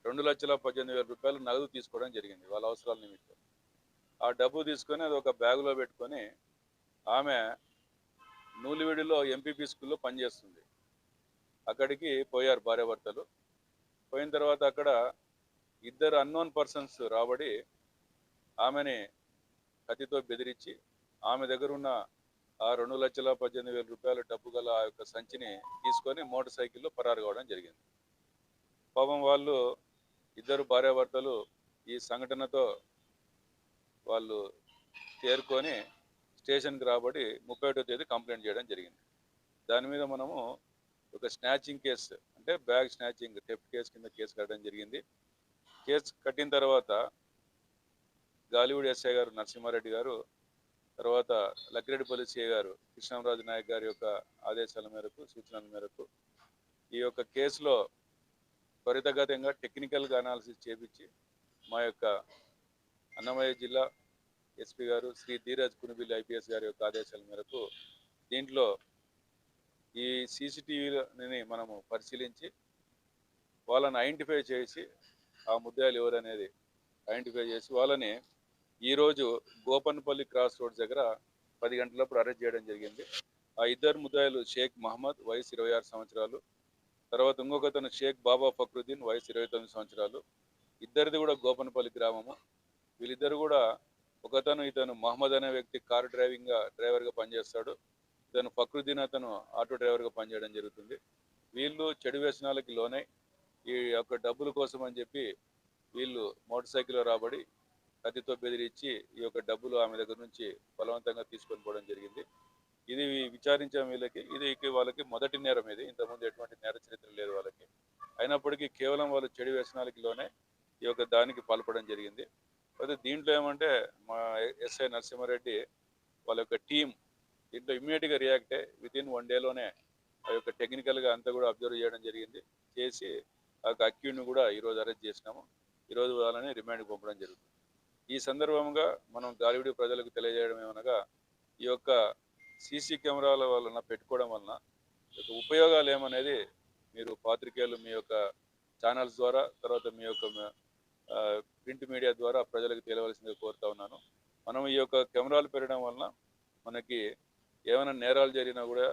2,18,000 నగదు తీసుకోవడం జరిగింది వాళ్ళ అవసరాల నిమిత్తం. ఆ డబ్బు తీసుకొని అది ఒక బ్యాగులో పెట్టుకొని ఆమె నూలివేడిలో ఎంపీపీ స్కూల్లో పనిచేస్తుంది. అక్కడికి పోయారు భార్యాభర్తలు. పోయిన తర్వాత అక్కడ ఇద్దరు అన్నోన్ పర్సన్స్ రాబడి ఆమెని కత్తితో బెదిరించి ఆమె దగ్గర ఉన్న ఆ 2,18,000 డబ్బు గల ఆ యొక్క సంచిని తీసుకొని మోటార్ సైకిల్లో పరారు కావడం జరిగింది. పాపం వాళ్ళు ఇద్దరు భార్యాభర్తలు ఈ సంఘటనతో వాళ్ళు చేరుకొని స్టేషన్కి రాబడి 31వ తేదీ కంప్లైంట్ చేయడం జరిగింది. దాని మీద మనము ఒక స్నాచింగ్ కేసు అంటే బ్యాగ్ స్నాచింగ్ థెఫ్ట్ కేసు కింద కేసు కట్టడం జరిగింది. కేసు కట్టిన తర్వాత గాలివీడ్ ఎస్ఐ గారు నరసింహారెడ్డి గారు, తర్వాత లక్కిరెడ్డిపల్లి సిఐ గారు కృష్ణంరాజు నాయక్ గారి యొక్క ఆదేశాల మేరకు, సూచనల మేరకు ఈ యొక్క కేసులో త్వరితగతంగా టెక్నికల్గా అనాలిసిస్ చేపించి మా యొక్క అన్నమయ్య జిల్లా ఎస్పీ గారు శ్రీ ధీరజ్ కునిబిల్లి ఐపీఎస్ గారి యొక్క ఆదేశాల మేరకు దీంట్లో ఈ సీసీటీవీని మనము పరిశీలించి వాళ్ళని ఐడెంటిఫై చేసి ఆ ముద్దాయిలు ఎవరు అనేది ఐడెంటిఫై చేసి వాళ్ళని ఈరోజు గోపన్పల్లి క్రాస్ రోడ్స్ దగ్గర 10 గంటలప్పుడు అరెస్ట్ చేయడం జరిగింది. ఆ ఇద్దరు ముద్దాయిలు షేక్ మహమ్మద్ వయసు 26 సంవత్సరాలు, తర్వాత ఇంకొకతను షేక్ బాబా ఫక్రుద్దీన్ వయసు 29 సంవత్సరాలు. ఇద్దరిది కూడా గోపన్పల్లి గ్రామము. వీళ్ళిద్దరు కూడా ఇతను మహమ్మద్ అనే వ్యక్తి కారు డ్రైవర్గా పనిచేస్తాడు. ఇతను ఫక్రుద్దీన్ అతను ఆటో డ్రైవర్గా పనిచేయడం జరుగుతుంది. వీళ్ళు చెడు వ్యసనాలకి లోనై ఈ యొక్క డబ్బుల కోసం అని చెప్పి వీళ్ళు మోటార్ సైకిల్లో రాబడి కత్తితో బెదిరించి ఈ యొక్క డబ్బులు ఆమె దగ్గర నుంచి బలవంతంగా తీసుకొని పోవడం జరిగింది. ఇది విచారించే వీళ్ళకి వాళ్ళకి మొదటి నేరం. ఇది ఇంతకుముందు ఎటువంటి నేర చరిత్ర లేదు వాళ్ళకి. అయినప్పటికీ కేవలం వాళ్ళు చెడు వ్యసనాలకి లోనే ఈ యొక్క దానికి పాల్పడడం జరిగింది. అయితే దీంట్లో ఏమంటే మా ఎస్ఐ నరసింహారెడ్డి వాళ్ళ యొక్క టీం దీంట్లో ఇమ్మీడియట్గా రియాక్ట్ అయ్యి వితిన్ 1 డేలోనే ఆ యొక్క టెక్నికల్గా అంతా కూడా అబ్జర్వ్ చేయడం జరిగింది. చేసి ఆ యొక్క అక్యూడ్ని కూడా ఈరోజు అరెస్ట్ చేసినాము. ఈరోజు వాళ్ళని రిమాండ్కి పంపడం జరుగుతుంది. ఈ సందర్భంగా మనం గాలివీడి ప్రజలకు తెలియజేయడం ఏమనగా ఈ యొక్క సీసీ కెమెరాల వలన పెట్టుకోవడం వలన ఉపయోగాలు ఏమనేది మీరు పాత్రికేయులు మీ యొక్క ఛానల్స్ ద్వారా, తర్వాత మీ యొక్క ప్రింట్ మీడియా ద్వారా ప్రజలకు తెలియవలసిందిగా కోరుతా ఉన్నాను. మనం ఈ యొక్క కెమెరాలు పెట్టడం వలన మనకి ఏమైనా నేరాలు జరిగినా కూడా